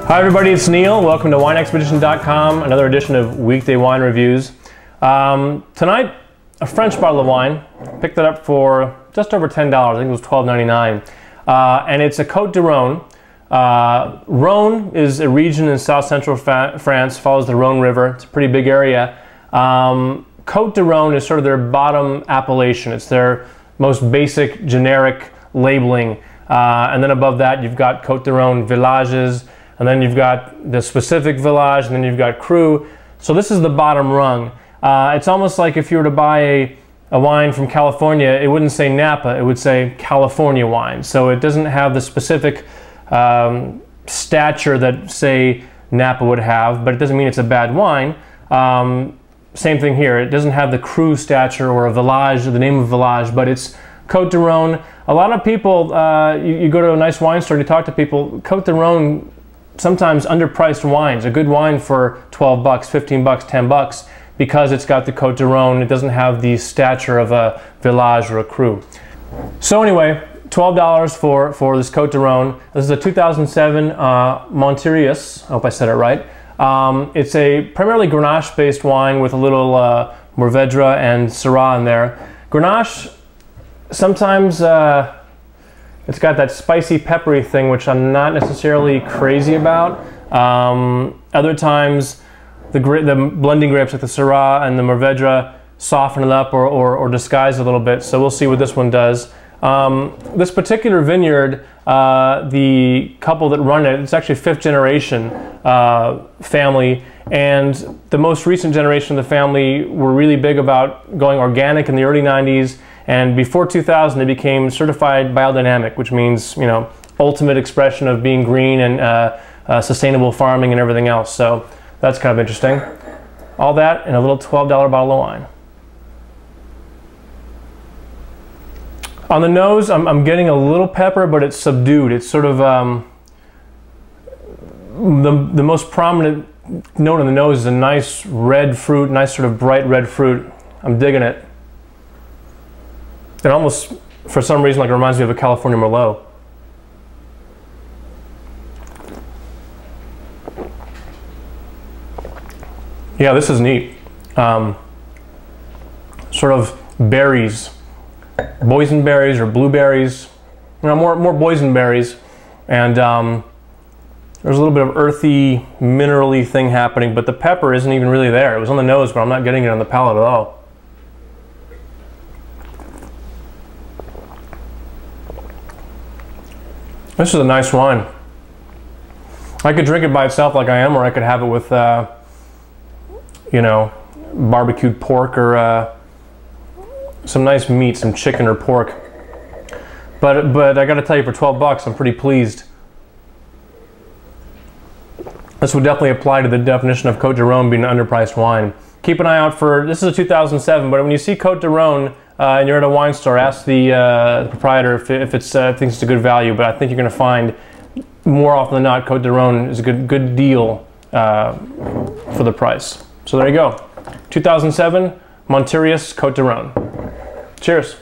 Hi everybody, it's Neil. Welcome to WineExpedition.com, another edition of Weekday Wine Reviews. Tonight, a French bottle of wine. Picked it up for just over $10. I think it was $12.99. And it's a Côtes du Rhône. Rhone is a region in south-central France, follows the Rhone River. It's a pretty big area. Côtes du Rhône is sort of their bottom appellation. It's their most basic, generic labeling. And then above that, you've got Côtes du Rhône villages, and then you've got the specific village, and then you've got cru. So this is the bottom rung. It's almost like if you were to buy a wine from California, it wouldn't say Napa, it would say California wine. So it doesn't have the specific stature that, say, Napa would have, but it doesn't mean it's a bad wine. Same thing here. It doesn't have the cru stature or a village, or the name of a village, but it's Côtes du Rhône. A lot of people, you go to a nice wine store and you talk to people, Côtes du Rhône, sometimes underpriced wines, a good wine for 12 bucks, 15 bucks, 10 bucks, because it's got the Côtes du Rhône. It doesn't have the stature of a village or a cru. So anyway, $12 for this Côtes du Rhône. This is a 2007 Montrius. I hope I said it right. It's a primarily Grenache-based wine with a little Mourvèdre and Syrah in there. Grenache, sometimes it's got that spicy, peppery thing, which I'm not necessarily crazy about. Other times, the blending grapes like the Syrah and the Mourvèdre soften it up or disguise it a little bit. So we'll see what this one does. This particular vineyard, the couple that run it, it's actually fifth generation family, and the most recent generation of the family were really big about going organic in the early 90s, and before 2000 they became certified biodynamic, which means, you know, ultimate expression of being green and sustainable farming and everything else. So that's kind of interesting. All that in a little $12 bottle of wine. On the nose, I'm getting a little pepper, but it's subdued. It's sort of the most prominent note on the nose is a nice red fruit, nice sort of bright red fruit. I'm digging it. It almost, for some reason, like it reminds me of a California Merlot. Yeah, this is neat. Sort of berries. Boysenberries or blueberries, you know, more boysenberries, and there's a little bit of earthy, minerally thing happening, but the pepper isn't even really there. It was on the nose, but I'm not getting it on the palate at all. This is a nice wine. I could drink it by itself like I am, or I could have it with, you know, barbecued pork or some nice meat, some chicken or pork. But I gotta tell you, for 12 bucks, I'm pretty pleased. This would definitely apply to the definition of Côtes du Rhône being an underpriced wine. Keep an eye out for, this is a 2007, but when you see Côtes du Rhône and you're at a wine store, ask the proprietor if it's thinks it's a good value, but I think you're gonna find more often than not, Côtes du Rhône is a good deal for the price. So there you go. 2007, Montrius Côtes du Rhône. Cheers.